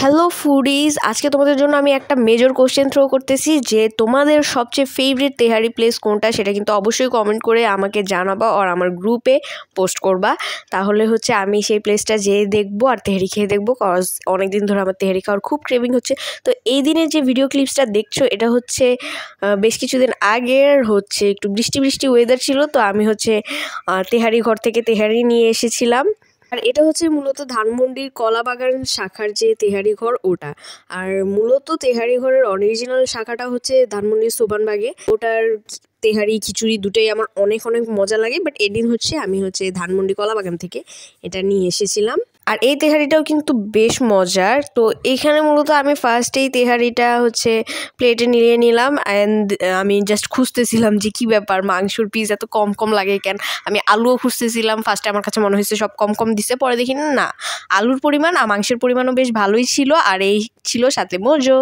Hello foodies, আজকে তোমাদের জন্য আমি একটা মেজর কোশ্চেন থ্রো করতেছি যে তোমাদের সবচেয়ে ফেভারিট তেহারি প্লেস কোনটা, সেটা কিন্তু অবশ্যই কমেন্ট করে আমাকে জানাবা আর আমার গ্রুপে পোস্ট করবা। তাহলে আমি সেই প্লেসটা যেয়ে দেখবো আর তেহারি খেয়ে দেখবো, কজ অনেকদিন ধরে আমার তেহারি খাওয়ার খুব ক্রেভিং হচ্ছে। তো এই দিনের যে ভিডিও ক্লিপসটা দেখছো এটা বেশ কিছুদিন আগের, একটু বৃষ্টি বৃষ্টি ওয়েদার ছিল, তো আমি তেহারি ঘর থেকে তেহারি নিয়ে এসেছিলাম। আর এটা মূলত ধানমন্ডির কলাবাগান শাখার যে তেহারি ঘর ওটা। আর মূলত তেহারি ঘরের অরিজিনাল শাখাটা ধানমন্ডির সোবানবাগে। ওটার তেহারি খিচুড়ি দুটোই আমার অনেক অনেক মজা লাগে, বাট এদিন আমি ধানমন্ডি কলাবাগান থেকে এটা নিয়ে এসেছিলাম। আর এই তেহারিটাও কিন্তু বেশ মজার। তো এখানে মূলত আমি ফার্স্টেই তেহারিটা প্লেটে নিয়ে নিলাম অ্যান্ড আমি জাস্ট খুঁজতেছিলাম যে কী ব্যাপার, মাংসর পিস এত কম কম লাগে কেন। আমি আলুও খুঁজতেছিলাম, ফার্স্টে আমার কাছে মনে হয়েছে সব কম কম দিছে, পরে দেখি না, আলুর পরিমাণ আর মাংসের পরিমাণও বেশ ভালোই ছিল, আর এই ছিল সাথে মজো।